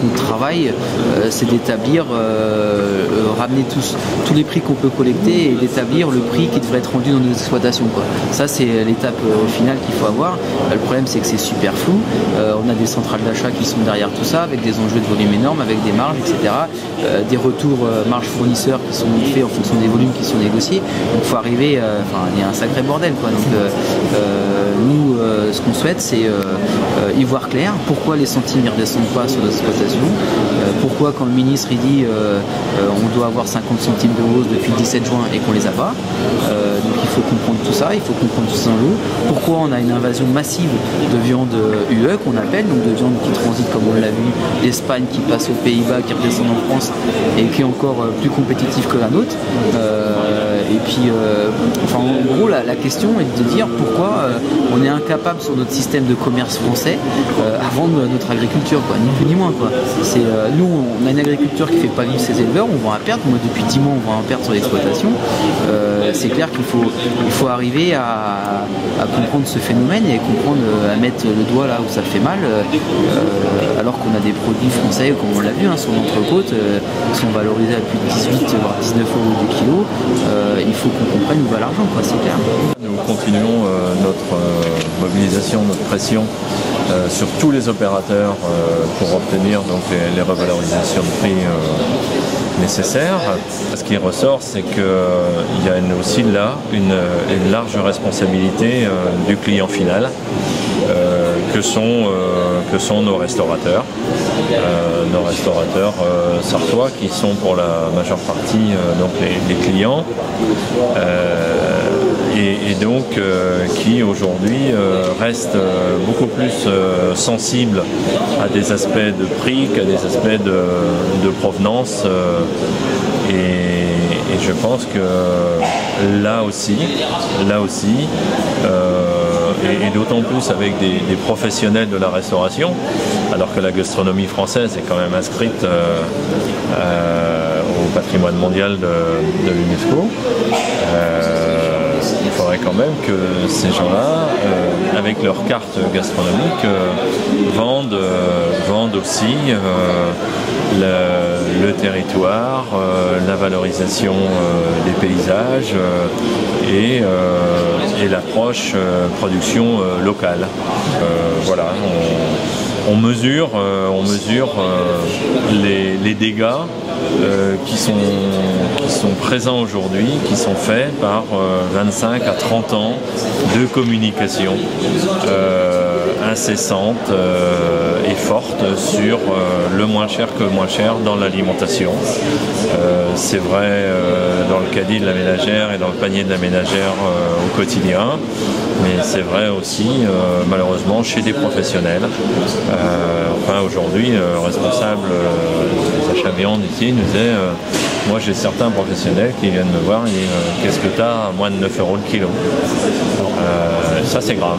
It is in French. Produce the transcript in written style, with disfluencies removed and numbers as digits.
notre travail, c'est d'établir, ramener tous les prix qu'on peut collecter et d'établir le prix qui devrait être rendu dans nos exploitations, quoi. Ça, c'est l'étape finale qu'il faut avoir. Le problème, c'est que c'est super flou. On a des centrales d'achat qui sont derrière tout ça, avec des enjeux de volume énormes, avec des marges, etc. Des retours marges fournisseurs qui sont faits en fonction des volumes qui sont négociés. Donc, il faut arriver, il y a un sacré bordel, quoi. Donc, nous, ce qu'on souhaite, c'est y voir clair. Pourquoi les centimes ne redescendent pas sur notre exploitation? Pourquoi, quand le ministre il dit on doit avoir 50 centimes de hausse depuis le 17 juin et qu'on les a pas? Donc il faut comprendre tout ça, il faut comprendre tout ça en jeu. Pourquoi on a une invasion massive de viande UE qu'on appelle, donc de viande qui transite comme on l'a vu d'Espagne, qui passe aux Pays-Bas, qui redescend en France et qui est encore plus compétitive que la nôtre. Et puis, en gros, la question est de dire pourquoi on est incapable sur notre système de commerce français à vendre notre agriculture, quoi, ni plus ni moins, quoi. Nous, on a une agriculture qui ne fait pas vivre ses éleveurs, on va en perdre. Moi, depuis 10 mois, on va en perdre sur l'exploitation. C'est clair qu'il faut arriver à comprendre ce phénomène et comprendre, à mettre le doigt là où ça fait mal, alors qu'on a des produits français, comme on l'a vu, sur l'entrecôte, qui sont valorisés à plus de 18 voire 19 euros du kilo. Il faut qu'on comprenne où va l'argent, quoi, c'est clair. Nous continuons notre mobilisation, notre pression sur tous les opérateurs pour obtenir donc les revalorisations de prix nécessaires. Ce qui ressort, c'est qu'il y a aussi là une large responsabilité du client final, que sont nos restaurateurs. Nos restaurateurs sartois qui sont pour la majeure partie donc les clients et donc qui aujourd'hui restent beaucoup plus sensibles à des aspects de prix qu'à des aspects de provenance et je pense que là aussi et d'autant plus avec des professionnels de la restauration, alors que la gastronomie française est quand même inscrite au patrimoine mondial de l'UNESCO. Il faudrait quand même que ces gens-là, avec leur carte gastronomique, vendent aussi le territoire, la valorisation des paysages et l'approche production locale. Voilà, on mesure les dégâts qui sont présents aujourd'hui, qui sont faits par 25 à 30 ans de communication incessante et forte sur le moins cher que moins cher dans l'alimentation. C'est vrai dans le caddie de la ménagère et dans le panier de la ménagère au quotidien, mais c'est vrai aussi malheureusement chez des professionnels. Aujourd'hui, responsable des achats viande ici nous disait moi j'ai certains professionnels qui viennent me voir et qu'est-ce que tu as à moins de 9 euros le kilo. Ça c'est grave.